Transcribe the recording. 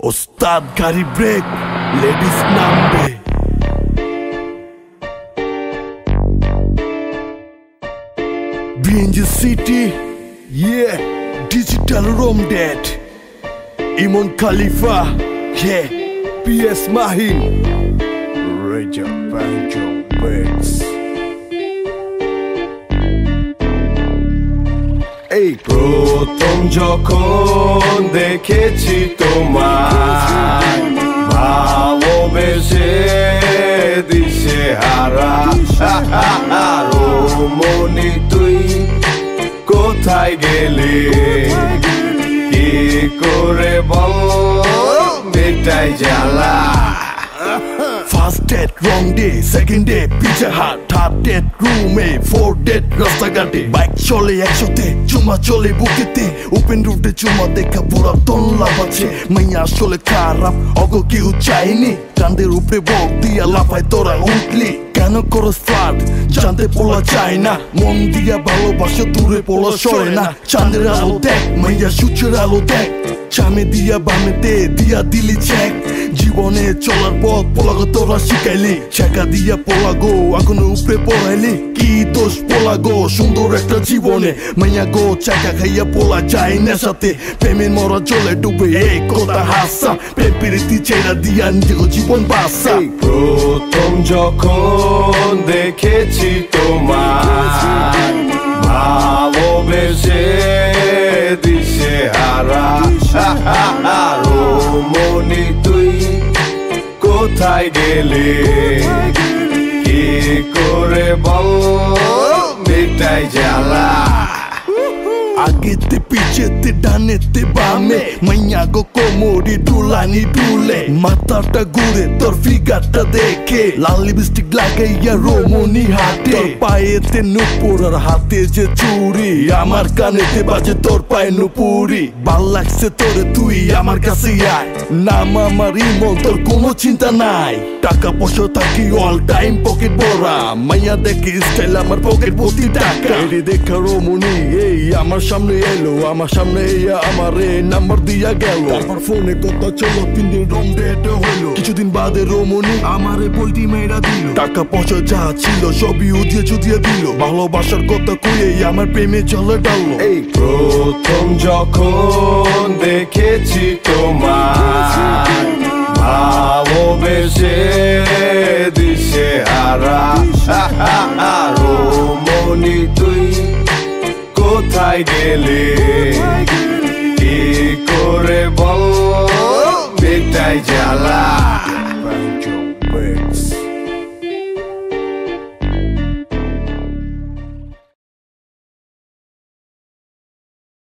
ওস্তাদ গাড়ি break ladies নামবে BNG City yeah digital room dead Imon Khalifa yeah PS Mahin Raja Banjo Beats এই প্রথম যখন দেখেছি তোমায় ভালোবেসে দিশে হারা রমণী তুই কোথায় গেলি কি করে বল মেটাই জ্বালা First date, wrong day, second day, pizza hut, third date, room A, fourth date, রাস্তাঘাটে বাইক চলে একসাথে চুমা চলে বুকেতে ওপেন রুটে চুমা দেখা পুরা তল্লা পাচ্ছে মাইয়া আসলে খারাপ অগ কেউ চাইনি কান্দের উপরে বক দিয়া লাফায় তোরা উঠলি কেন করস ফ্লাড জানতে পোলা চায় না মন দিয়া ভালোবাসা দূরে পোলা সরে না চাঁদের আলো দেখ মাইয়া সূর্যের আলো দেখ চামে দিয়া বামেতে দিয়া দিলি চেক জীবনে চলার পথ পোলাগো তোরা শিখাইলি ছেকা দিয়া পোলাগো আগুনের উপরে পড়াইলি কি দোষ পোলাগো সুন্দর একটা জীবনে মাইয়া গো চাকা খাইয়া পোলা যায় নেশাতে প্রেমের মরা চলে ডুবে এই কথা হাসা প্রেম প্রীতি চেরা দিয়া নিজের জীবন বাসা প্রথম যখন দেখেছি তোমায় ভালোবেসে দিশে হারা রমণী তুই কোথায় গেলি কি করে বল মেটাই জ্বালা আগেতে পিছেতে ডানেতে বামে মাইয়া গো কোমরি ডুলানি ডুলে মাথাটা ঘুরে তোর ফিগারটা দেখে লাল লিপস্টিক লাগাইয়া রমণী হাতে তোর পায়েতে নুপুর আর হাতে যে চুড়ি আমার কানেতে বাজে তোর পায়ে নুপুরি ভাল লাগছে তোরে তুই আমার কাছে আয় নাম আমার ইমন তোর কোনো চিন্তা নাই টাকা পয়সা থাকি অল টাইম পকেট ভরা মাইয়া দেখে স্টাইল আমার পকেট ভর্তি টাকা এরে দেখা রমণী এই আমার সামনে এলো আমার সামনে আমার নাম্বার দিয়া গেল আমার ফোনে কথা চলো 3 দিন রং ডেট হলো কিছুদিন বাদে রমণী আমারে বলটি মেয়েরা দিল টাকা পয়সা যা ছিল সবই উদিয়ে চুদিয়ে দিল ভালোবাসার কথা কয়ে আমার প্রেমে জলে ডাললো এই প্রথম যখন দেখেছি তোমায় ভালোবেসে দিশে হারা রমণী তুই কোথায় গেলি কি করে বল মেটাই জ্বালা